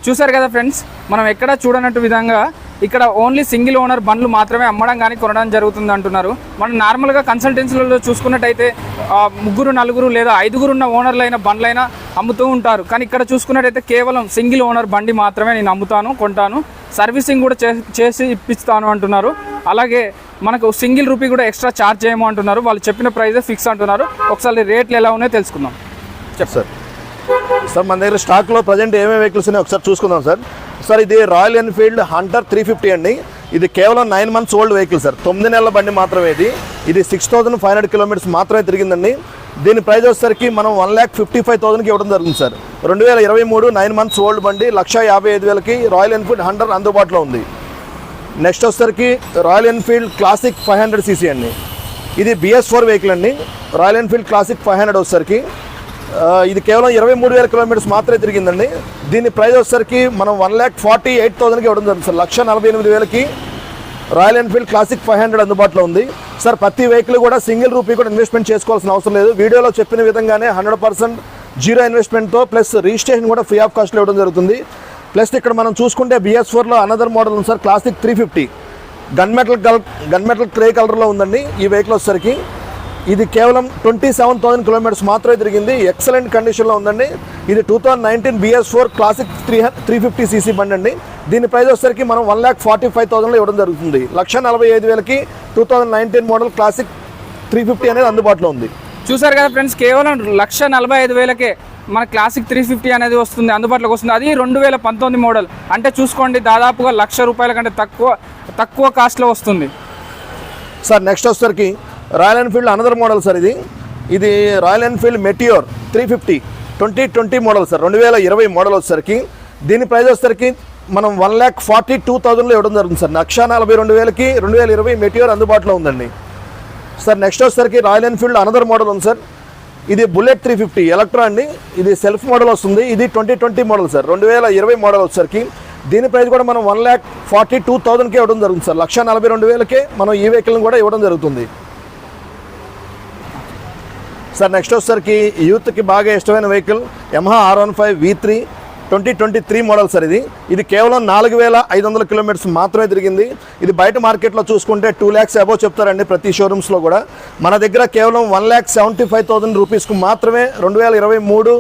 చూసారు కదా ఫ్రెండ్స్, మనం ఎక్కడ చూడనట్టు విధంగా ఇక్కడ ఓన్లీ సింగిల్ ఓనర్ బండ్లు మాత్రమే అమ్మడం కానీ కొనడం జరుగుతుంది అంటున్నారు. మనం నార్మల్గా కన్సల్టెన్సీలలో చూసుకున్నట్టయితే ముగ్గురు నలుగురు లేదా ఐదుగురు ఉన్న ఓనర్లైన బండ్లైనా అమ్ముతూ ఉంటారు. కానీ ఇక్కడ చూసుకున్నట్టయితే కేవలం సింగిల్ ఓనర్ బండి మాత్రమే నేను అమ్ముతాను, కొంటాను, సర్వీసింగ్ కూడా చేసి ఇప్పిస్తాను అంటున్నారు. అలాగే మనకు సింగిల్ రూపీ కూడా ఎక్స్ట్రా ఛార్జ్ చేయము అంటున్నారు. వాళ్ళు చెప్పిన ప్రైజే ఫిక్స్ అంటున్నారు. ఒకసారి రేట్లు ఎలా ఉన్నాయో తెలుసుకుందాం. సార్ మన దగ్గర స్టాక్లో ప్రజెంట్ ఏమేమి వెహికల్స్ ఉన్నాయో ఒకసారి చూసుకుందాం సార్. సార్ ఇది రాయల్ ఎన్ఫీల్డ్ హంటర్ 350 అండి. ఇది కేవలం 9 months ఓల్డ్ వెహికల్ సార్. 9 నెలల బండి మాత్రమే. ఇది 6500 kilometers మాత్రమే తిరిగిందండి. దీని ప్రైస్ వచ్చేసరికి మనం 1,55,000కి ఇవ్వడం జరుగుతుంది సార్. 2023 9 months ఓల్డ్ బండి 1,55,000కి రాయల్ ఎన్ఫీల్డ్ హంటర్ అందుబాటులో ఉంది. నెక్స్ట్ వచ్చేసరికి రాయల్ ఎన్ఫీల్డ్ క్లాసిక్ 500cc అండి. ఇది BS4 వెహికల్ అండి. రాయల్ ఎన్ఫీల్డ్ క్లాసిక్ 500 వచ్చేసరికి ఇది కేవలం 23,000 kilometers మాత్రమే తిరిగిందండి. దీని ప్రైస్ వచ్చేసరికి మనం 1,48,000కి ఇవ్వడం జరుగుతుంది సార్. 1,48,000కి రాయల్ ఎన్ఫీల్డ్ క్లాసిక్ 500 అందుబాటులో ఉంది సార్. ప్రతి వెహికల్ కూడా సింగిల్ రూపీ కూడా ఇన్వెస్ట్మెంట్ చేసుకోవాల్సిన అవసరం లేదు. వీడియోలో చెప్పిన విధంగానే 100% జీరో ఇన్వెస్ట్మెంట్తో ప్లస్ రిజిస్ట్రేషన్ కూడా ఫ్రీ ఆఫ్ కాస్ట్లో ఇవ్వడం జరుగుతుంది. ప్లస్ ఇక్కడ మనం చూసుకుంటే BS4లో అనదర్ మోడల్ ఉంది sir, classic 350 gun metal grey కలర్లో ఉందండి. ఈ వెహికల్ వచ్చేసరికి ఇది కేవలం 27,000 kilometers మాత్రమే తిరిగింది. ఎక్సలెంట్ కండిషన్లో ఉందండి. ఇది 2019 BS4 క్లాసిక్ 350cc బండి అండి. దీని ప్రైస్ వచ్చేసరికి మనం 1,45,000లో ఇవ్వడం జరుగుతుంది. 1,45,000కి 2019 మోడల్ క్లాసిక్ 350 అనేది అందుబాటులో ఉంది. చూసారు కదా ఫ్రెండ్స్, కేవలం 1,45,000కే మన క్లాసిక్ 350 అనేది వస్తుంది, అందుబాటులోకి వస్తుంది. అది 2019 మోడల్. అంటే చూసుకోండి, దాదాపుగా ₹1,00,000 కంటే తక్కువ కాస్ట్లో వస్తుంది సార్. నెక్స్ట్ వచ్చేసరికి Royal Enfield another model sir. ఇది Royal Enfield Meteor 350 2020 model sir. 2020 model వచ్చేసరికి దీని ప్రైస్ వచ్చేసరికి మనం 1,42,000లో ఇవ్వడం జరుగుతుంది సార్. 1,42,000కి 2020 మెటియోర్ అందుబాటులో ఉందండి సార్. నెక్స్ట్ వచ్చేసరికి రాయల్ ఎన్ఫీల్డ్ అనదర్ మోడల్ ఉంది సార్. ఇది బుల్లెట్ 350 ఎలక్ట్రా అండి. ఇది సెల్ఫ్ మోడల్ వస్తుంది. ఇది 2020 మోడల్ సార్. 2020 మోడల్ వచ్చేసరికి దీని ప్రైస్ కూడా మనం 1,42,000కే ఇవ్వడం జరుగుతుంది సార్. 1,42,000కే మనం ఈ వెహికల్ని కూడా ఇవ్వడం జరుగుతుంది సార్. నెక్స్ట్ వచ్చేసరికి యూత్కి బాగా ఇష్టమైన vehicle Yamaha R15 V3 2023 model sir. ఇది కేవలం 4,500 kilometers మాత్రమే తిరిగింది. ఇది బయట మార్కెట్లో చూసుకుంటే 2 lakhs అబోవ్ చెప్తారండి ప్రతి షోరూమ్స్లో కూడా. మన దగ్గర కేవలం 1,75,000 రూపీస్కు మాత్రమే 2023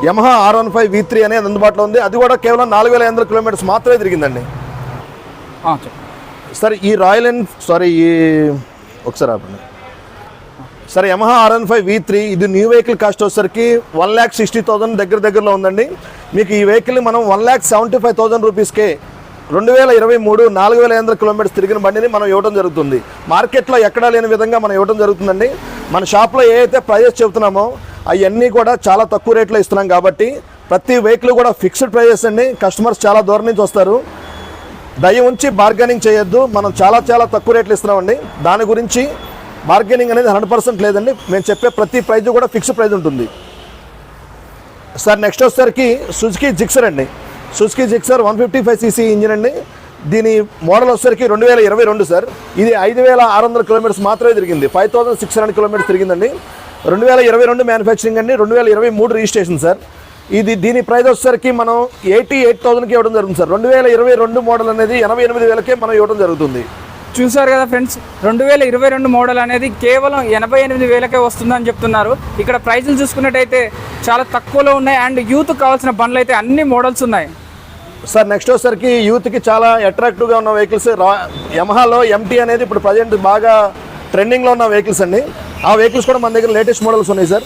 యమహా R15 V3 అనేది అందుబాటులో ఉంది. అది కూడా కేవలం 4,500 kilometers మాత్రమే తిరిగిందండి సార్. ఈ ఒకసారి ఆపండి సార్. యమహా R15 V3 ఇది న్యూ వెహికల్ కాస్ట్ వచ్చేసరికి 1,60,000 దగ్గరలో ఉందండి. మీకు ఈ వెహికల్ని మనం 1,75,000 రూపీస్కే 2023 4,500 kilometers తిరిగిన బండిని మనం ఇవ్వడం జరుగుతుంది. మార్కెట్లో ఎక్కడా లేని విధంగా మనం ఇవ్వడం జరుగుతుందండి. మన షాప్లో ఏ అయితే ప్రైజెస్ చెబుతున్నామో అవన్నీ కూడా చాలా తక్కువ రేట్లో ఇస్తున్నాం కాబట్టి ప్రతి వెహికల్ కూడా ఫిక్స్డ్ ప్రైజెస్ అండి. కస్టమర్స్ చాలా దూరం నుంచి వస్తారు. దయ ఉంచి బార్గెనింగ్ చేయొద్దు. మనం చాలా తక్కువ రేట్లు ఇస్తున్నామండి. దాని గురించి బార్గెనింగ్ అనేది 100% లేదండి. మేము చెప్పే ప్రతి ప్రైజ్ కూడా ఫిక్స్డ్ ప్రైజ్ ఉంటుంది సార్. నెక్స్ట్ వచ్చేసరికి సుజుకి జిక్సర్ అండి. సుజుకి జిక్సర్ 155cc ఇంజిన్ అండి. దీని మోడల్ వచ్చేసరికి 2022 సార్. ఇది 5,600 kilometers మాత్రమే తిరిగింది. 5,600 kilometers తిరిగిందండి. 2022 మ్యానుఫ్యాక్చరింగ్ అండి. 2023 రిజిస్ట్రేషన్ సార్. దీని ప్రైస్ వచ్చేసరికి మనం 88,000కి ఇవ్వడం జరుగుతుంది సార్. 2022 మోడల్ అనేది 88,000కే మనం ఇవ్వడం జరుగుతుంది. చూసారు కదా ఫ్రెండ్స్, 2022 మోడల్ అనేది కేవలం 88,000కే వస్తుందని చెప్తున్నారు. ఇక్కడ ప్రైజులు చూసుకున్నట్టయితే చాలా తక్కువలో ఉన్నాయి. అండ్ యూత్ కావాల్సిన బండ్లు అయితే అన్ని మోడల్స్ ఉన్నాయి సార్. నెక్స్ట్ వచ్చేసరికి యూత్కి చాలా అట్రాక్టివ్గా ఉన్న వెహికల్స్ యమహాలో MT అనేది ఇప్పుడు ప్రజెంట్ బాగా ట్రెండింగ్లో ఉన్న వెహికల్స్ అండి. ఆ వెహికల్స్ కూడా మన దగ్గర లేటెస్ట్ మోడల్స్ ఉన్నాయి సార్.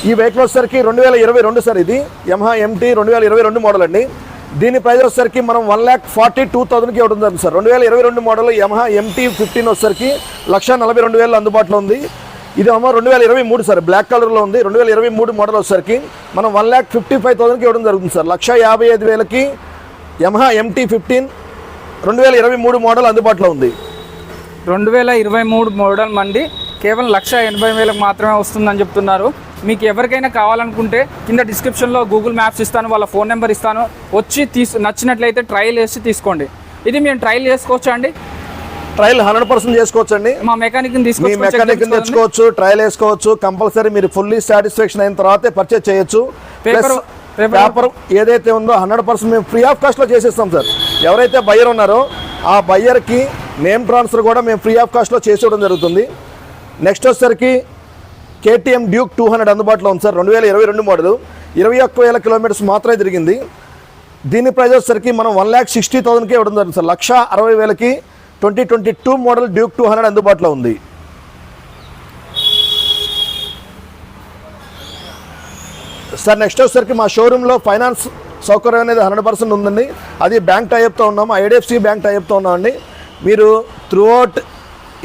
ఈ వెహికల్ వచ్చేసరికి 2022 సార్. ఇది యమహా MT 2022 మోడల్ అండి. దీని ప్రైస్ వచ్చేసరికి మనం 1,42,000కి ఇవ్వడం జరుగుతుంది సార్. 2022 మోడల్ యమహా MT 15 వచ్చేసరికి 1,42,000 అందుబాటులో ఉంది. ఇది ఏమో 2023 సార్, బ్లాక్ కలర్లో ఉంది. 2023 మోడల్ వచ్చేసరికి మనం 1,55,000కి ఇవ్వడం జరుగుతుంది సార్. 1,55,000కి యమహా MT 15 2023 మోడల్ అందుబాటులో ఉంది. 2023 మోడల్ మండి కేవలం 1,80,000కి మాత్రమే వస్తుందని చెప్తున్నారు. మీకు ఎవరికైనా కావాలనుకుంటే కింద డిస్క్రిప్షన్లో గూగుల్ మ్యాప్స్ ఇస్తాను, వాళ్ళ ఫోన్ నెంబర్ ఇస్తాను. వచ్చి నచ్చినట్లయితే ట్రయల్ వేసి తీసుకోండి. ఇది మేము ట్రయల్ చేసుకోవచ్చా అండి? ట్రయల్ 100% చేసుకోవచ్చు అండి. మా మెకానిక్ని తెచ్చుకోవచ్చు, ట్రయల్ వేసుకోవచ్చు. కంపల్సరీ మీరు ఫుల్లీ సాటిస్ఫాక్షన్ అయిన తర్వాతే పర్చేజ్ చేయొచ్చు. పేపర్ ఏదైతే ఉందో 100% మేము ఫ్రీ ఆఫ్ కాస్ట్లో చేసేస్తాం సార్. ఎవరైతే బయ్యర్ ఉన్నారో ఆ బయ్యర్కి నేమ్ ట్రాన్స్ఫర్ కూడా మేము ఫ్రీ ఆఫ్ కాస్ట్లో చేసేయడం జరుగుతుంది. నెక్స్ట్ వచ్చేసరికి KTM డ్యూక్ 200 అందుబాటులో ఉంది సార్. 2022 మోడల్, 21,000 కిలోమీటర్స్ మాత్రమే తిరిగింది. దీని ప్రైస్ వచ్చేసరికి మనం 1,60,000కి ఇవ్వడం జరుగుతుంది సార్. 1,60,000కి 2022 మోడల్ డ్యూక్ 200 అందుబాటులో ఉంది. సార్ నెక్స్ట్ వచ్చేసరికి మా షోరూంలో ఫైనాన్స్ సౌకర్యం అనేది 100% ఉందండి. అది బ్యాంక్ టైప్తో ఉన్నాము, IDFC బ్యాంక్ టైప్తో ఉన్నామండి. మీరు త్రూఅవుట్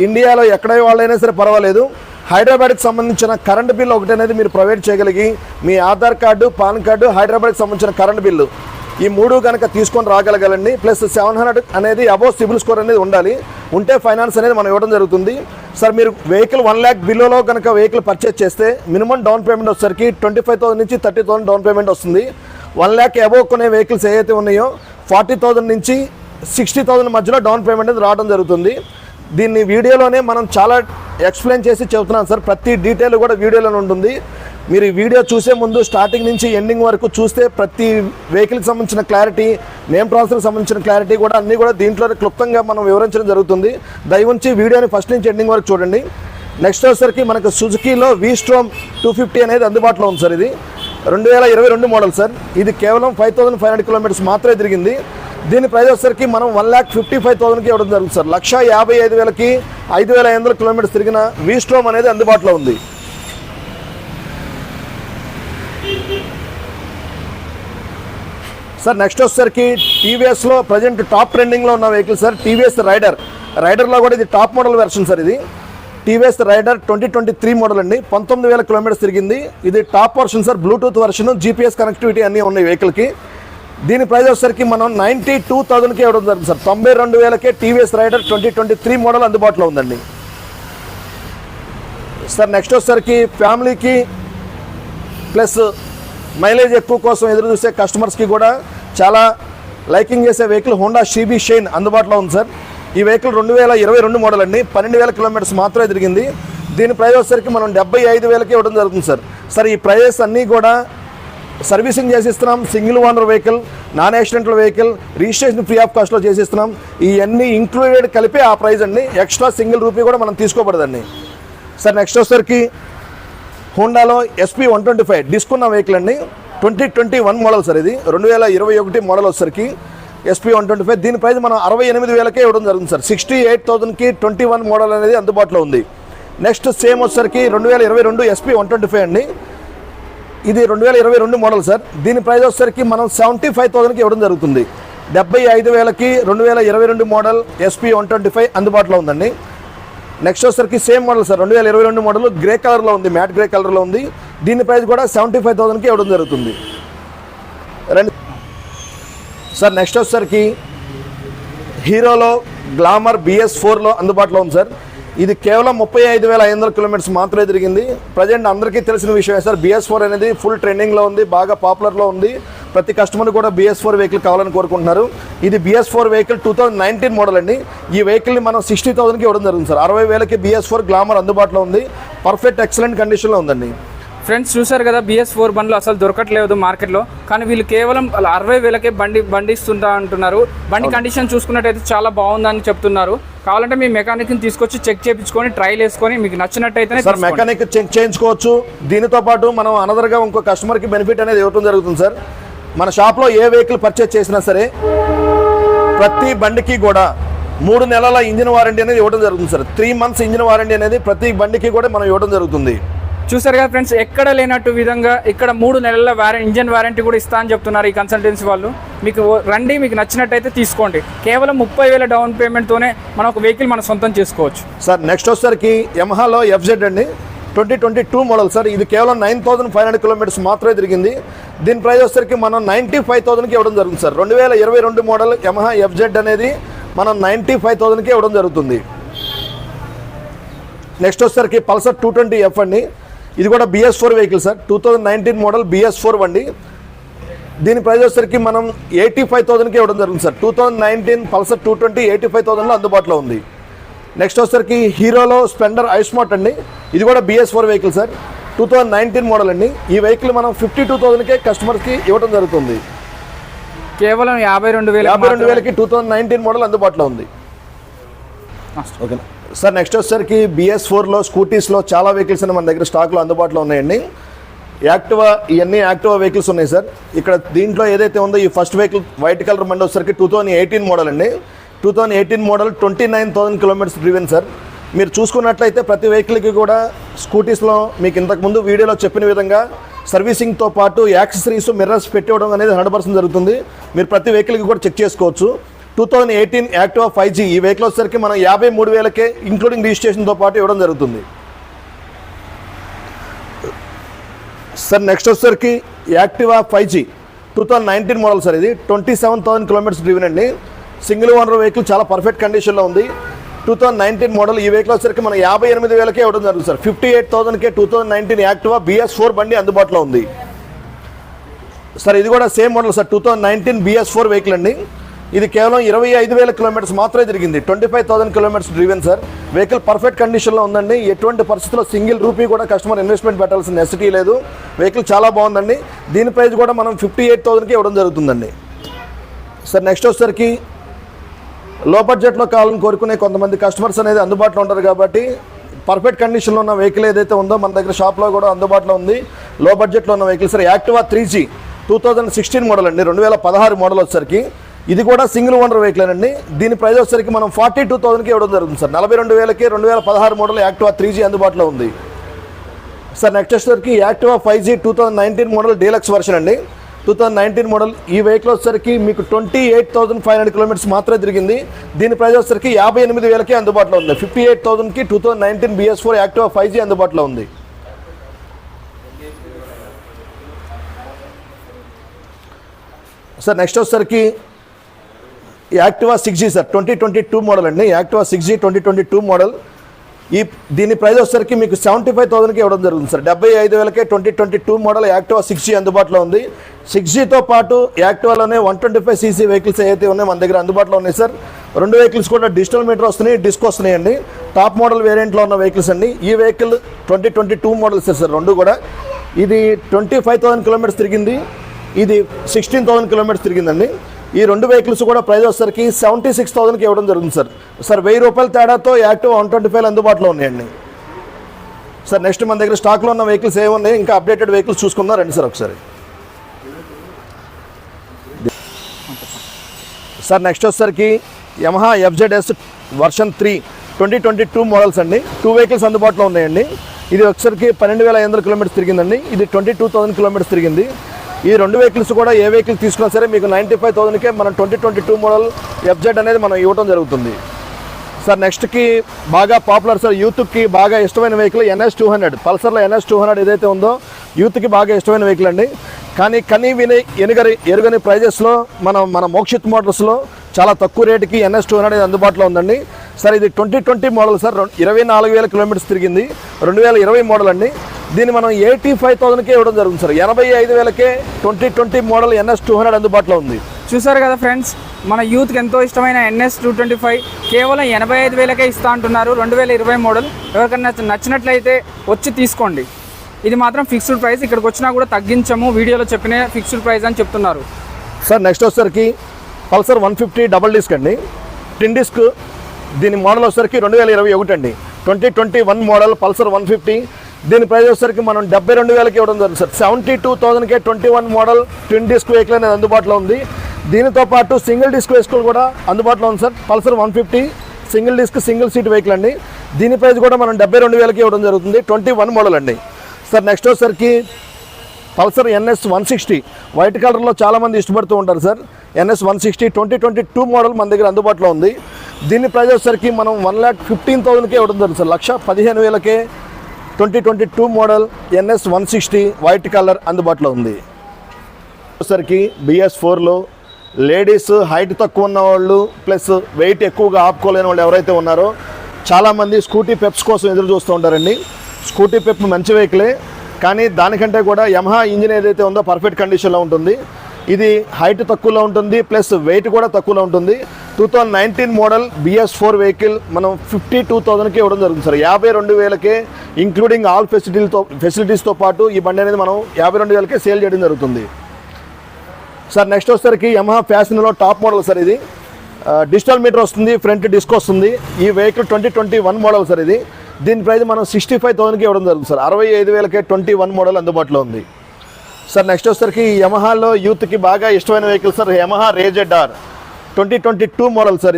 ఇండియాలో ఎక్కడ వాళ్ళైనా సరే పర్వాలేదు, హైదరాబాద్కి సంబంధించిన కరెంట్ బిల్ ఒకటి అనేది మీరు ప్రొవైడ్ చేయగలిగి మీ ఆధార్ కార్డు, పాన్ కార్డు, హైదరాబాద్కి సంబంధించిన కరెంట్ బిల్లు ఈ 3 కనుక తీసుకొని రాగలగాలండి. ప్లస్ 700 అనేది అబోవ్ సిబిల్ స్కోర్ అనేది ఉండాలి. ఉంటే ఫైనాన్స్ అనేది మనం ఇవ్వడం జరుగుతుంది. సార్ మీరు వెహికల్ 1 lakh బిలోలో కనుక వెహికల్ పర్చేస్ చేస్తే మినిమం డౌన్ పేమెంట్ వచ్చేసరికి 25,000 నుంచి 30,000 డౌన్ పేమెంట్ వస్తుంది. 1 lakh అబోవ్ కొనే వెహికల్స్ ఏవైతే ఉన్నాయో 40,000 నుంచి 60,000 మధ్యలో డౌన్ పేమెంట్ అనేది రావడం జరుగుతుంది. దీన్ని వీడియోలోనే మనం చాలా ఎక్స్ప్లెయిన్ చేసి చెబుతున్నాం సార్. ప్రతి డీటెయిల్ కూడా వీడియోలోనే ఉంటుంది. మీరు ఈ వీడియో చూసే ముందు స్టార్టింగ్ నుంచి ఎండింగ్ వరకు చూస్తే ప్రతి వెహికల్కి సంబంధించిన క్లారిటీ, నేమ్ ట్రాన్స్ఫర్కి సంబంధించిన క్లారిటీ కూడా అన్నీ కూడా దీంట్లో క్లుప్తంగా మనం వివరించడం జరుగుతుంది. దయవుంచి వీడియోని ఫస్ట్ నుంచి ఎండింగ్ వరకు చూడండి. నెక్స్ట్ వచ్చేసరికి మనకు సుజుకీలో V-Strom 250 అనేది అందుబాటులో ఉంది సార్. ఇది 2022 మోడల్ సార్. ఇది కేవలం 5,500 కిలోమీటర్స్ మాత్రమే తిరిగింది. దీని ప్రైస్ వచ్చేసరికి మనం 1,55,000కి ఇవ్వడం జరుగుతుంది సార్. 1,55,000కి 5,500 కిలోమీటర్స్ తిరిగిన V-Strom అనేది అందుబాటులో ఉంది. సార్ నెక్స్ట్ వచ్చేసరికి టీవీఎస్లో ప్రజెంట్ టాప్ ట్రెండింగ్లో ఉన్న వెహికల్ సార్ టీవీఎస్ రైడర్లో కూడా ఇది టాప్ మోడల్ వెర్షన్ సార్. ఇది టీవీఎస్ రైడర్ 2023 మోడల్ అండి. 19,000 కిలోమీటర్స్ తిరిగింది. ఇది top version sir. Bluetooth version, GPS connectivity అన్నీ ఉన్నాయి వెహికల్కి. దీని ప్రైస్ వచ్చేసరికి మనం 92,000కి ఇవ్వడం జరుగుతుంది సార్. 92,000కే టీవీఎస్ రైడర్ 2023 మోడల్ అందుబాటులో ఉందండి. సార్ నెక్స్ట్ వచ్చేసరికి ఫ్యామిలీకి ప్లస్ మైలేజ్ ఎక్కువ కోసం ఎదురు చూసే కస్టమర్స్కి కూడా చాలా లైకింగ్ చేసే వెహికల్ హోండా CB షైన్ అందుబాటులో ఉంది సార్. ఈ వెహికల్ 2022 మోడల్ అండి. 12,000 కిలోమీటర్స్ మాత్రమే తిరిగింది. దీని ప్రైస్ వచ్చేసరికి మనం 75,000కి ఇవ్వడం జరుగుతుంది సార్. సార్ ఈ ప్రైజెస్ అన్నీ కూడా సర్వీసింగ్ చేసిస్తున్నాం. Single owner vehicle, non accidental vehicle, registration free of కాస్ట్లో చేసిస్తున్నాం. ఇవన్నీ ఇంక్లూడెడ్ కలిపి ఆ ప్రైస్ అండి. ఎక్స్ట్రా సింగిల్ రూపీ కూడా మనం తీసుకోబడదండి. సార్ నెక్స్ట్ వచ్చేసరికి హోండాలో SP 125 డిస్క్ ఉన్న వెహికల్ అండి. 2021 మోడల్ సార్. ఇది 2021 మోడల్ వచ్చేసరికి SP 125. దీని ప్రైస్ మనం 68,000కే ఇవ్వడం జరుగుతుంది సార్. 68,000కి 21 మోడల్ అనేది అందుబాటులో ఉంది. నెక్స్ట్ సేమ్ వచ్చేసరికి 2022 SP 125 అండి. ఇది 2022 మోడల్ సార్. దీని ప్రైస్ వచ్చేసరికి మనం 75,000కి ఇవ్వడం జరుగుతుంది. 75,000కి 2022 మోడల్ SP 125 అందుబాటులో ఉందండి. నెక్స్ట్ వచ్చేసరికి same model sir. 2022 model grey కలర్లో ఉంది, మ్యాట్ గ్రే కలర్లో ఉంది. దీని ప్రైస్ కూడా 75,000కి ఇవ్వడం జరుగుతుంది. సార్ నెక్స్ట్ వచ్చేసరికి హీరోలో గ్లామర్ BS4లో అందుబాటులో ఉంది సార్. ఇది కేవలం 35,500 కిలోమీటర్స్ మాత్రమే తిరిగింది. ప్రజెంట్ అందరికీ తెలిసిన విషయమే సార్. BS4 అనేది ఫుల్ ట్రెండింగ్లో ఉంది, బాగా పాపులర్లో ఉంది. ప్రతి కస్టమర్ కూడా BS4 వెహికల్ కావాలని కోరుకుంటున్నారు. ఇది BS4 వెహికల్ 2019 మోడల్ అండి. ఈ వెహికల్ని మనం 60,000కి ఇవ్వడం జరుగుతుంది సార్. 60,000కి BS4 గ్లామర్ అందుబాటులో ఉంది. పర్ఫెక్ట్ ఎక్సలెంట్ కండిషన్లో ఉందండి. ఫ్రెండ్స్ చూసారు కదా, BS4 బండ్లు అసలు దొరకట్లేదు మార్కెట్లో. కానీ వీళ్ళు కేవలం 60,000కే బండి ఇస్తుంటా అంటున్నారు. బండి కండిషన్ చూసుకున్నట్టయితే చాలా బాగుందని చెప్తున్నారు. కావాలంటే మీ మెకానిక్ని తీసుకొచ్చి చెక్ చేయించుకొని ట్రైల్ వేసుకొని మీకు నచ్చినట్టయితే సార్ మెకానిక్ చెక్ చేయించుకోవచ్చు. దీనితో పాటు మనం అనదర్గా ఇంకో కస్టమర్కి బెనిఫిట్ అనేది ఇవ్వడం జరుగుతుంది సార్. మన షాప్లో ఏ వెహికల్ పర్చేస్ చేసినా సరే ప్రతి బండికి కూడా 3 నెలల ఇంజిన్ వారంటీ అనేది ఇవ్వడం జరుగుతుంది సార్. 3 months ఇంజిన్ వారంటీ అనేది ప్రతి బండికి కూడా మనం ఇవ్వడం జరుగుతుంది. చూసారు కదా ఫ్రెండ్స్, ఎక్కడ లేనట్టు విధంగా ఇక్కడ 3 నెలల ఇంజన్ వారంటీ కూడా ఇస్తా అని చెప్తున్నారు ఈ కన్సల్టెన్సీ వాళ్ళు. మీకు రండి, మీకు నచ్చినట్టయితే తీసుకోండి. కేవలం 30,000 డౌన్ పేమెంట్తోనే మనం ఒక వెహికల్ మనం సొంతం చేసుకోవచ్చు సార్. నెక్స్ట్ వచ్చేసరికి యమహాలో FZ అండి. 2022 మోడల్ సార్. ఇది కేవలం 9,500 కిలోమీటర్స్ మాత్రమే తిరిగింది. దీని ప్రైస్ వచ్చేసరికి మనం 95,000కి ఇవ్వడం జరుగుతుంది సార్. 2022 మోడల్ యమహా FZ అనేది మనం 95,000కి ఇవ్వడం జరుగుతుంది. నెక్స్ట్ వచ్చేసరికి పల్సర్ 220F అండి. ఇది కూడా BS4 vehicle sir. 2019 model BS4 అండి. దీని ప్రైస్ వచ్చేసరికి మనం 85,000కి ఇవ్వడం జరుగుతుంది సార్. 2019 పల్సర్ 220 85,000లో అందుబాటులో ఉంది. నెక్స్ట్ వచ్చేసరికి హీరోలో స్ప్లెండర్ ఐస్మార్ట్ అండి. ఇది కూడా BS4 వెహికల్ సార్. 2019 మోడల్ అండి. ఈ వెహికల్ మనం 52,000కే కస్టమర్స్కి ఇవ్వడం జరుగుతుంది. కేవలం 52,000కి 2019 మోడల్ అందుబాటులో ఉంది. Okay sir. నెక్స్ట్ వచ్చేసరికి BS4లో స్కూటీస్లో చాలా వెహికల్స్ మన దగ్గర స్టాక్లో అందుబాటులో ఉన్నాయండి. యాక్టివా, ఇవన్నీ యాక్టివా వెహికల్స్ ఉన్నాయి సార్. ఇక్కడ దీంట్లో ఏదైతే ఉందో ఈ ఫస్ట్ వెహికల్ వైట్ కలర్ బండి వచ్చేసరికి 2018 మోడల్ అండి. 2018 మోడల్ 29,000 కిలోమీటర్స్ డ్రివెన్ సార్. మీరు చూసుకున్నట్లయితే ప్రతి వెహికల్కి కూడా స్కూటీస్లో మీకు ఇంతకుముందు వీడియోలో చెప్పిన విధంగా సర్వీసింగ్తో పాటు యాక్సెసరీస్, మిర్రర్స్ పెట్టివ్వడం అనేది 100% జరుగుతుంది. మీరు ప్రతి వెహికల్కి కూడా చెక్ చేసుకోవచ్చు. 2018 యాక్టివా 5G ఈ వెహికల్ వచ్చేసరికి మనం 53,000కే ఇంక్లూడింగ్ రిజిస్ట్రేషన్తో పాటు ఇవ్వడం జరుగుతుంది సార్. నెక్స్ట్ వచ్చేసరికి యాక్టివా 5G 2019 మోడల్ సార్. ఇది 27,000 కిలోమీటర్స్ డ్రివెన్ అండి. సింగిల్ ఓనర్ వెహికల్, చాలా పర్ఫెక్ట్ కండిషన్లో ఉంది. 2019 మోడల్ ఈ వెహికల్ వచ్చేసరికి మనం 58,000కే ఇవ్వడం జరుగుతుంది సార్. 58,000కే 2019 యాక్టివా BS4 బండి అందుబాటులో ఉంది సార్. ఇది కూడా same model sir. 2019 BS4 vehicle అండి. ఇది కేవలం 25,000 కిలోమీటర్స్ మాత్రమే తిరిగింది. 25,000 kilometres driven sir. Vehicle perfect కండిషన్లో ఉందండి. ఎటువంటి పరిస్థితుల్లో సింగిల్ రూపీ కూడా కస్టమర్ ఇన్వెస్ట్మెంట్ పెట్టాల్సిన నెసిటీ లేదు. వెహికల్ చాలా బాగుందండి. దీని ప్రైస్ కూడా మనం 58,000కి ఇవ్వడం జరుగుతుందండి సార్. నెక్స్ట్ వచ్చేసరికి లో బడ్జెట్లో కావాలని కోరుకునే కొంతమంది కస్టమర్స్ అనేది అందుబాటులో ఉంటారు కాబట్టి పర్ఫెక్ట్ కండిషన్లో ఉన్న వెహికల్ ఏదైతే ఉందో మన దగ్గర షాప్లో కూడా అందుబాటులో ఉంది. లో బడ్జెట్లో ఉన్న vehicle sir. Activa 3G 2016 model అండి. 2016 మోడల్ వచ్చేసరికి ఇది కూడా సింగిల్ ఓనర్ వెహికల్ అండి. దీని ప్రైస్ వచ్చేసరికి మనం 42,000కి ఇవ్వడం జరుగుతుంది సార్. 42,000కి 2016 మోడల్ యాక్టివా 3G అందుబాటులో ఉంది సార్. నెక్స్ట్ వచ్చేసరికి Activa 5G 2019 model deluxe version అండి. 2019 మోడల్ ఈ వెహికల్ వచ్చేసరికి మీకు 28,500 కిలోమీటర్స్ మాత్రమే తిరిగింది. దీని ప్రైస్ వచ్చేసరికి 58,000కి అందుబాటులో ఉంది. 58,000కి 2019 BS4 యాక్టివా 5G అందుబాటులో ఉంది సార్. నెక్స్ట్ వచ్చేసరికి యాక్టివా 6G సార్. 2022 మోడల్ అండి. Activa 6G 2022 model. దీని ప్రైస్ వచ్చేసరికి మీకు 75,000కి ఇవ్వడం జరుగుతుంది సార్. 75,000కే 2022 మోడల్ యాక్టివా 6G అందుబాటులో ఉంది. 6Gతో పాటు యాక్టివాలోనే 125cc వెహికల్స్ ఏవైతే ఉన్నాయో మన దగ్గర అందుబాటులో ఉన్నాయి సార్. 2 వెహికల్స్ కూడా డిజిటల్ మీటర్ వస్తున్నాయి, డిస్క్ వస్తున్నాయండి. టాప్ మోడల్ వేరియంట్లో ఉన్న వెహికల్స్ అండి. ఈ వెహికల్ 2022 మోడల్స్ సార్. 2 కూడా ఇది 25,000 కిలోమీటర్స్ తిరిగింది. ఇది 16,000 కిలోమీటర్స్ తిరిగిందండి. ఈ 2 వెహికల్స్ కూడా ప్రైస్ వచ్చేసరికి 76,000కి ఇవ్వడం జరుగుతుంది సార్. సార్ 1,000 రూపాయల తేడాతో యాక్టివ్ 125 అందుబాటులో ఉన్నాయండి సార్. నెక్స్ట్ మన దగ్గర స్టాక్లో ఉన్న వెహికల్స్ ఏమున్నాయి, ఇంకా అప్డేటెడ్ వెహికల్స్ చూసుకుందాం రండి సార్ ఒకసారి సార్. నెక్స్ట్ వచ్చేసరికి యమహా FZS వర్షన్ 3 2022 మోడల్స్ అండి. 2 వెహికల్స్ అందుబాటులో ఉన్నాయండి. ఇది వచ్చేసరికి 12,500 కిలోమీటర్స్ తిరిగిందండి. ఇది 22,000 కిలోమీటర్స్ తిరిగింది. ఈ 2 వెహికల్స్ కూడా ఏ వెహికల్ తీసుకున్నా సరే మీకు 95,000కే మనం 2022 మోడల్ FZ అనేది మనం ఇవ్వడం జరుగుతుంది సార్. నెక్స్ట్కి బాగా పాపులర్ సార్, యూత్కి బాగా ఇష్టమైన వెహికల్ NS200. పల్సర్లో NS200 ఏదైతే ఉందో యూత్కి బాగా ఇష్టమైన వెహికల్ అండి. కానీ ఎరుగని ప్రైజెస్లో మన మోక్షిత్ మోటార్స్లో చాలా తక్కువ రేటుకి NS200 అందుబాటులో ఉందండి సార్. ఇది 2020 మోడల్ సార్. 24,000 కిలోమీటర్స్ తిరిగింది. 2020 మోడల్ అండి. దీన్ని మనం 85,000కే ఇవ్వడం జరుగుతుంది సార్. 85,000కే 2020 మోడల్ NS200 అందుబాటులో ఉంది. చూసారు కదా ఫ్రెండ్స్, మన యూత్కి ఎంతో ఇష్టమైన NS225 కేవలం 85,000కే ఇస్తా అంటున్నారు. 2020 మోడల్. ఎవరికైనా నచ్చినట్లయితే వచ్చి తీసుకోండి. ఇది మాత్రం ఫిక్స్డ్ ప్రైస్. ఇక్కడికి వచ్చినా కూడా తగ్గించము, వీడియోలో చెప్పిన ఫిక్స్డ్ ప్రైస్ అని చెప్తున్నారు సార్. నెక్స్ట్ వచ్చేసరికి పల్సర్ 150 డబల్ డిస్క్ అండి. టిన్ డిస్క్. దీని మోడల్ వచ్చేసరికి 2021 అండి. 2021 మోడల్ పల్సర్ 150. దీని ప్రైస్ వచ్చేసరికి మనం 72,000కి ఇవ్వడం జరుగుతుంది సార్. 72,000కే 21 మోడల్ ట్విన్ డిస్క్ వెహికల్ అనేది అందుబాటులో ఉంది. దీనితో పాటు సింగిల్ డిస్క్ వెహికల్ కూడా అందుబాటులో ఉంది sir. Pulsar 150 single disc single seat vehicle అండి. దీని ప్రైస్ కూడా మనం 72,000కి ఇవ్వడం జరుగుతుంది. 21 మోడల్ అండి సార్. నెక్స్ట్ వచ్చేసరికి పల్సర్ NS 160 వైట్ కలర్లో చాలామంది ఇష్టపడుతూ ఉంటారు సార్. NS 160 2022 మోడల్ మన దగ్గర అందుబాటులో ఉంది. దీని ప్రైస్ వచ్చేసరికి మనం 1,15,000కే ఇవ్వడం జరుగుతుంది సార్. 1,15,000కే 2022 మోడల్ NS 160 వైట్ కలర్ అందుబాటులో ఉంది. వచ్చేసరికి BS4లో లేడీస్, హైట్ తక్కువ ఉన్న వాళ్ళు ప్లస్ వెయిట్ ఎక్కువగా ఆపుకోలేని వాళ్ళు ఎవరైతే ఉన్నారో చాలామంది స్కూటీ పెప్స్ కోసం ఎదురు చూస్తూ ఉంటారండి. స్కూటీ పెప్ మంచి వెహికలే, కానీ దానికంటే కూడా యమహా ఇంజిన్ ఏదైతే ఉందో పర్ఫెక్ట్ కండిషన్లో ఉంటుంది. ఇది హైట్ తక్కువలో ఉంటుంది, ప్లస్ వెయిట్ కూడా తక్కువలో ఉంటుంది. 2019 మోడల్ BS4 వెహికల్ మనం 52,000కి ఇవ్వడం జరుగుతుంది సార్. 52,000కే ఇంక్లూడింగ్ ఆల్ ఫెసిలిటీస్తో పాటు ఈ బండి అనేది మనం 52,000కే సేల్ చేయడం జరుగుతుంది సార్. నెక్స్ట్ వచ్చేసరికి యమహా ఫ్యాషన్లో టాప్ మోడల్ సార్. ఇది డిజిటల్ మీటర్ వస్తుంది, ఫ్రంట్ డిస్క్ వస్తుంది. ఈ వెహికల్ 2021 మోడల్ సార్. ఇది దీని ప్రైస్ మనం 65,000కి ఇవ్వడం జరుగుతుంది సార్. 65,000కే 21 మోడల్ అందుబాటులో ఉంది సార్. నెక్స్ట్ వచ్చేసరికి యమహాలో యూత్కి బాగా ఇష్టమైన vehicle sir, Yamaha ray Z R 2022 model sir.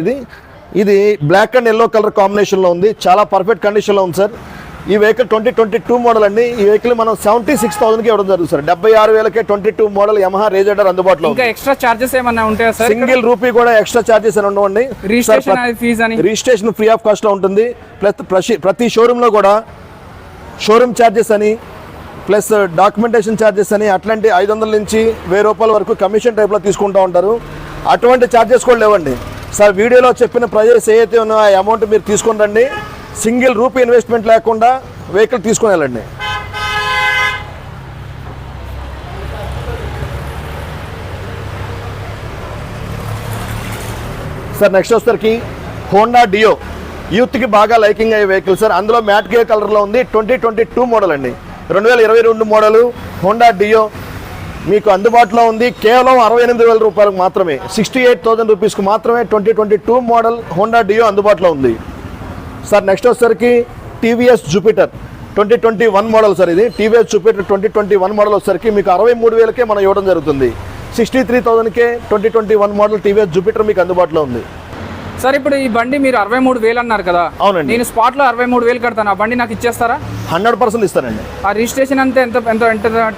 ఇది బ్లాక్ అండ్ ఎల్లో కలర్ కాంబినేషన్లో ఉంది, చాలా పర్ఫెక్ట్ కండిషన్లో ఉంది సార్. ఈ వెహికల్ 2022 మోడల్ అండి. ఈ వెహికల్ మనం 76,000కి ఇవ్వడం జరుగుతుంది sir. 76,000కే 22 model Yamaha ray Z are అందుబాటులో ఉంది. ఇంకా ఎక్స్ట్రా చార్జెస్ ఏమన్నా ఉంటాయా సార్? సింగిల్ రూపీ కూడా ఎక్స్ట్రా చార్జెస్ అని ఉండవండి. రిజిస్ట్రేషన్ ఫ్రీ ఆఫ్ కాస్ట్ లో ఉంటుంది. ప్లస్ ప్రతి షోరూంలో కూడా షోరూమ్ ఛార్జెస్ అని ప్లస్ డాక్యుమెంటేషన్ ఛార్జెస్ అని అట్లాంటి 500 నుంచి 1000 రూపాయల వరకు కమిషన్ టైప్లో తీసుకుంటూ ఉంటారు. అటువంటి ఛార్జెస్ కూడా లేవండి సార్. వీడియోలో చెప్పిన ప్రైజెస్ ఏదైతే ఉన్నాయో ఆ అమౌంట్ మీరు తీసుకుని రండి. సింగిల్ రూపీ ఇన్వెస్ట్మెంట్ లేకుండా వెహికల్ తీసుకుని వెళ్ళండి సార్. నెక్స్ట్ వచ్చేసరికి హోండా డియో యూత్కి బాగా లైకింగ్ అయ్యే వెహికల్ సార్. అందులో మ్యాట్ గ్రే కలర్లో ఉంది. 2022 మోడల్ అండి. 2022 మోడలు హోండా డియో మీకు అందుబాటులో ఉంది. కేవలం 68,000 రూపాయలకు మాత్రమే, 68,000 రూపీస్కి మాత్రమే 2022 మోడల్ హోండా డియో అందుబాటులో ఉంది సార్. నెక్స్ట్ వచ్చేసరికి టీవీఎస్ జూపిటర్ 2021 మోడల్ సార్. ఇది టీవీఎస్ జూపిటర్ 2021 మోడల్ వచ్చేసరికి మీకు 63,000కే మనం ఇవ్వడం జరుగుతుంది. 63,000కే 2021 మోడల్ టీవీఎస్ జూపిటర్ మీకు అందుబాటులో ఉంది సార్. ఇప్పుడు ఈ బండి మీరు 63,000 అన్నారు కదా? అవునండి. నేను స్పాట్ లో 63,000 కడతాను, ఆ బండి నాకు ఇచ్చేస్తారా? 100% ఇస్తానండి. ఆ రిజిస్ట్రేషన్ అంతే ఎంత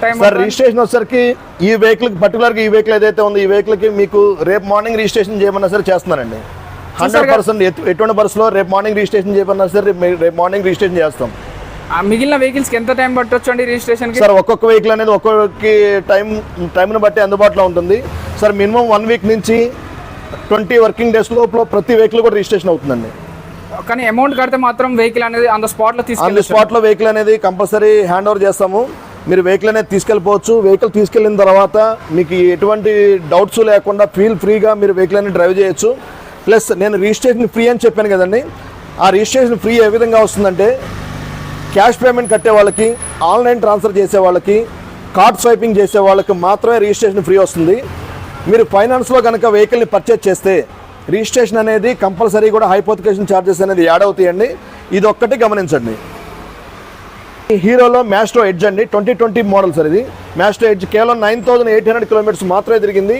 టైం సార్? రిజిస్ట్రేషన్ వచ్చేసరికి ఈ వెహికల్ పర్టికులర్గా ఈ వెహికల్ ఏదైతే ఉందో ఈ వెహికల్కి మీకు రేపు మార్నింగ్ రిజిస్ట్రేషన్ చేయమన్నా సరే చేస్తున్నానండి. 100% ఎటువంటి బస్సులో రేపు మార్నింగ్ రిజిస్ట్రేషన్ చేయమన్నా సరే రేపు మార్నింగ్ రిజిస్ట్రేషన్ చేస్తాం. మిగిలిన వెహికల్స్కి ఎంత టైం పట్టొచ్చు అండి రిజిస్ట్రేషన్? సార్ ఒక్కొక్క వెహికల్ అనేది ఒక్కొక్క టైంను బట్టి అందుబాటులో ఉంటుంది సార్. మినిమం 1 వీక్ నుంచి 20 వర్కింగ్ డేస్ లోపల ప్రతి వెహికల్ కూడా రిజిస్ట్రేషన్ అవుతుందండి. కానీ అమౌంట్ కడితే మాత్రం వెహికల్ అనేది ఆన్ ద స్పాట్లో వెహికల్ అనేది కంపల్సరీ హ్యాండ్ ఓవర్ చేస్తాము. మీరు వెహికల్ అనేది తీసుకెళ్ళిపోవచ్చు. వెహికల్ తీసుకెళ్ళిన తర్వాత మీకు ఎటువంటి డౌట్స్ లేకుండా ఫ్రీగా మీరు వెహికల్ అనేది డ్రైవ్ చేయొచ్చు. ప్లస్ నేను రిజిస్ట్రేషన్ ఫ్రీ అని చెప్పాను కదండి. ఆ రిజిస్ట్రేషన్ ఫ్రీ ఏ విధంగా వస్తుందంటే క్యాష్ పేమెంట్ కట్టే వాళ్ళకి, ఆన్లైన్ ట్రాన్స్ఫర్ చేసే వాళ్ళకి, కార్డ్ స్వైపింగ్ చేసే వాళ్ళకి మాత్రమే రిజిస్ట్రేషన్ ఫ్రీ వస్తుంది. మీరు ఫైనాన్స్లో కనుక వెహికల్ని పర్చేజ్ చేస్తే రిజిస్ట్రేషన్ అనేది కంపల్సరీ కూడా హైపోతికేషన్ ఛార్జెస్ అనేది యాడ్ అవుతాయండి. ఇది ఒక్కటి గమనించండి. హీరోలో మ్యాస్ట్రో ఎడ్జ్ అండి 2020 మోడల్ సార్. ఇది మ్యాస్ట్రో ఎడ్జ్ కేవలం 9,800 కిలోమీటర్స్ మాత్రమే తిరిగింది.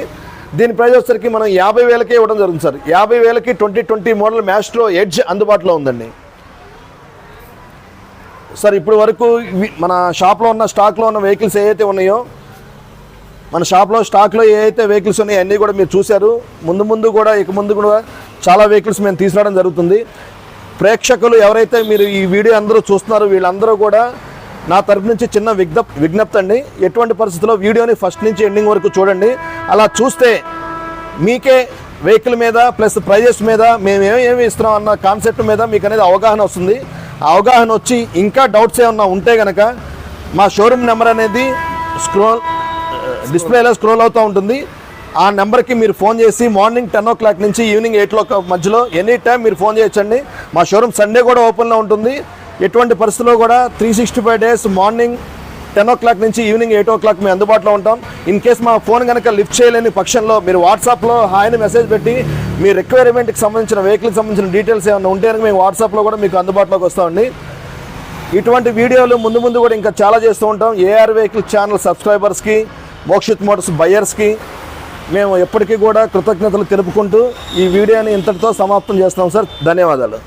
దీని ప్రైస్ వచ్చేసరికి మనం 50,000కే ఇవ్వడం జరుగుతుంది సార్. 50,000కి 2020 మోడల్ మ్యాస్ట్రో ఎడ్జ్ అందుబాటులో ఉందండి సార్. ఇప్పుడు వరకు మన షాప్లో ఉన్న స్టాక్లో ఉన్న వెహికల్స్ ఏవైతే ఉన్నాయో, మన షాప్లో స్టాక్లో ఏవైతే వెహికల్స్ ఉన్నాయో అన్నీ కూడా మీరు చూశారు. ముందు కూడా చాలా వెహికల్స్ మేము తీసుకురావడం జరుగుతుంది. ప్రేక్షకులు ఎవరైతే మీరు ఈ వీడియో అందరూ చూస్తున్నారో వీళ్ళందరూ కూడా నా తరపు నుంచి చిన్న విజ్ఞప్తి అండి. ఎటువంటి పరిస్థితుల్లో వీడియోని ఫస్ట్ నుంచి ఎండింగ్ వరకు చూడండి. అలా చూస్తే మీకే వెహికల్ మీద ప్లస్ ప్రైజెస్ మీద మేము ఏమి ఇస్తున్నాం అన్న కాన్సెప్ట్ మీద మీకు అనేది అవగాహన వస్తుంది. ఆ అవగాహన వచ్చి ఇంకా డౌట్స్ ఏమన్నా ఉంటే కనుక మా షోరూమ్ నెంబర్ అనేది డిస్ప్లేలో స్క్రోల్ అవుతూ ఉంటుంది. ఆ నెంబర్కి మీరు ఫోన్ చేసి మార్నింగ్ 10 o'clock నుంచి ఈవినింగ్ 8 o'clock మధ్యలో ఎనీ టైం మీరు ఫోన్ చేయొచ్చండి. మా షోరూమ్ సండే కూడా ఓపెన్లో ఉంటుంది. ఎటువంటి పరిస్థితుల్లో కూడా 365 days మార్నింగ్ 10 o'clock నుంచి ఈవినింగ్ 8 o'clock మేము అందుబాటులో ఉంటాం. ఇన్ కేస్ మా ఫోన్ కనుక లిఫ్ట్ చేయలేని పక్షంలో మీరు వాట్సాప్లో హాయ్ని మెసేజ్ పెట్టి మీ రిక్వైర్మెంట్కి సంబంధించిన వెహికల్కి సంబంధించిన డీటెయిల్స్ ఏమైనా ఉంటే కనుక మేము వాట్సాప్లో కూడా మీకు అందుబాటులోకి వస్తామండి. ఇటువంటి వీడియోలు ముందు కూడా ఇంకా చాలా చేస్తూ ఉంటాం. ఏఆర్ వెహికల్ ఛానల్ సబ్స్క్రైబర్స్కి, మోక్షిత్ మోటార్స్ బయ్యర్స్కి మేము ఎప్పటికీ కూడా కృతజ్ఞతలు తెలుపుకుంటూ ఈ వీడియోని ఇంతటితో సమాప్తం చేస్తాం సార్. ధన్యవాదాలు.